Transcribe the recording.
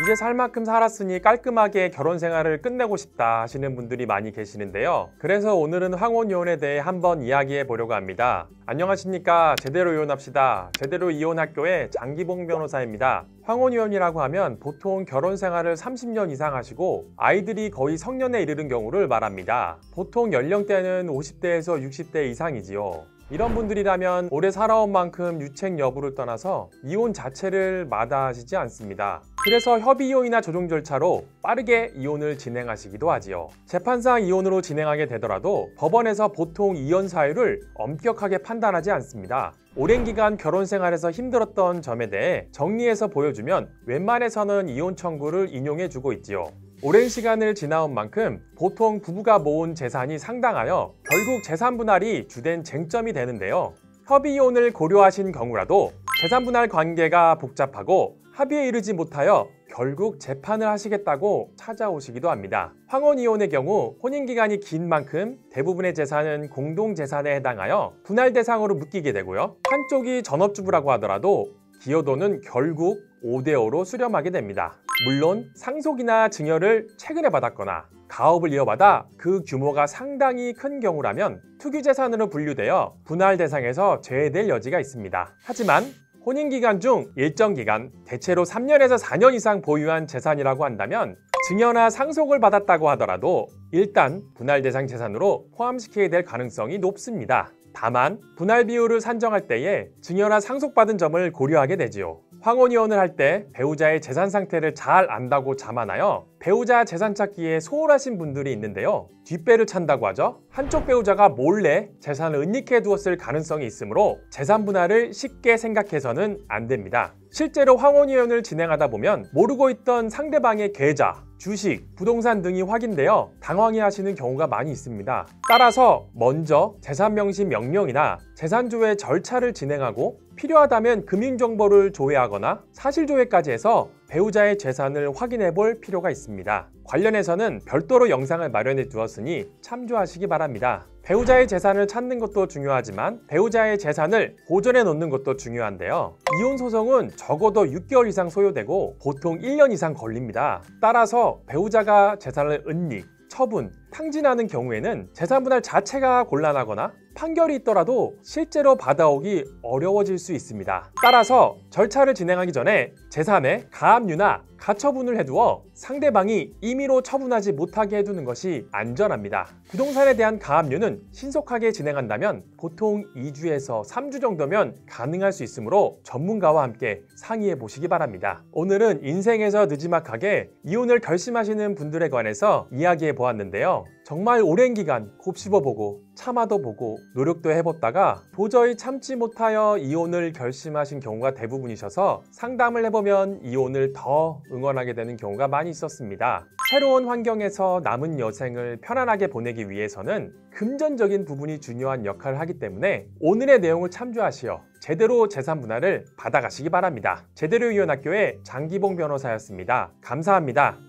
이제 살 만큼 살았으니 깔끔하게 결혼 생활을 끝내고 싶다 하시는 분들이 많이 계시는데요. 그래서 오늘은 황혼이혼에 대해 한번 이야기해 보려고 합니다. 안녕하십니까. 제대로 이혼합시다. 제대로 이혼학교의 장기봉 변호사입니다. 황혼이혼이라고 하면 보통 결혼 생활을 30년 이상 하시고 아이들이 거의 성년에 이르는 경우를 말합니다. 보통 연령대는 50대에서 60대 이상이지요. 이런 분들이라면 오래 살아온 만큼 유책 여부를 떠나서 이혼 자체를 마다하시지 않습니다. 그래서 협의이혼이나 조정 절차로 빠르게 이혼을 진행하시기도 하지요. 재판상 이혼으로 진행하게 되더라도 법원에서 보통 이혼 사유를 엄격하게 판단하지 않습니다. 오랜 기간 결혼 생활에서 힘들었던 점에 대해 정리해서 보여주면 웬만해서는 이혼 청구를 인용해주고 있지요. 오랜 시간을 지나온 만큼 보통 부부가 모은 재산이 상당하여 결국 재산 분할이 주된 쟁점이 되는데요. 협의이혼을 고려하신 경우라도 재산 분할 관계가 복잡하고 합의에 이르지 못하여 결국 재판을 하시겠다고 찾아오시기도 합니다. 황혼이혼의 경우 혼인기간이 긴 만큼 대부분의 재산은 공동재산에 해당하여 분할 대상으로 묶이게 되고요. 한쪽이 전업주부라고 하더라도 기여도는 결국 5대5로 수렴하게 됩니다. 물론 상속이나 증여를 최근에 받았거나 가업을 이어받아 그 규모가 상당히 큰 경우라면 투기재산으로 분류되어 분할 대상에서 제외될 여지가 있습니다. 하지만 혼인기간 중 일정 기간, 대체로 3년에서 4년 이상 보유한 재산이라고 한다면 증여나 상속을 받았다고 하더라도 일단 분할 대상 재산으로 포함시키게 될 가능성이 높습니다. 다만 분할 비율을 산정할 때에 증여나 상속받은 점을 고려하게 되지요. 황혼이혼을 할 때 배우자의 재산 상태를 잘 안다고 자만하여 배우자 재산 찾기에 소홀하신 분들이 있는데요. 뒷배를 찬다고 하죠. 한쪽 배우자가 몰래 재산을 은닉해 두었을 가능성이 있으므로 재산 분할을 쉽게 생각해서는 안 됩니다. 실제로 황혼이혼을 진행하다 보면 모르고 있던 상대방의 계좌, 주식, 부동산 등이 확인되어 당황해하시는 경우가 많이 있습니다. 따라서 먼저 재산명시 명령이나 재산조회 절차를 진행하고 필요하다면 금융정보를 조회하거나 사실조회까지 해서 배우자의 재산을 확인해 볼 필요가 있습니다. 관련해서는 별도로 영상을 마련해 두었으니 참조하시기 바랍니다. 배우자의 재산을 찾는 것도 중요하지만 배우자의 재산을 보존해 놓는 것도 중요한데요. 이혼 소송은 적어도 6개월 이상 소요되고 보통 1년 이상 걸립니다. 따라서 배우자가 재산을 은닉, 처분, 탕진하는 경우에는 재산 분할 자체가 곤란하거나 판결이 있더라도 실제로 받아오기 어려워질 수 있습니다. 따라서 절차를 진행하기 전에 재산에 가압류나 가처분을 해두어 상대방이 임의로 처분하지 못하게 해두는 것이 안전합니다. 부동산에 대한 가압류는 신속하게 진행한다면 보통 2주에서 3주 정도면 가능할 수 있으므로 전문가와 함께 상의해 보시기 바랍니다. 오늘은 인생에서 느지막하게 이혼을 결심하시는 분들에 관해서 이야기해 보았는데요. 정말 오랜 기간 곱씹어보고 참아도 보고 노력도 해봤다가 도저히 참지 못하여 이혼을 결심하신 경우가 대부분이셔서 상담을 해보면 이혼을 더 응원하게 되는 경우가 많이 있었습니다. 새로운 환경에서 남은 여생을 편안하게 보내기 위해서는 금전적인 부분이 중요한 역할을 하기 때문에 오늘의 내용을 참조하시어 제대로 재산 분할을 받아가시기 바랍니다. 제대로 이혼학교의 장기봉 변호사였습니다. 감사합니다.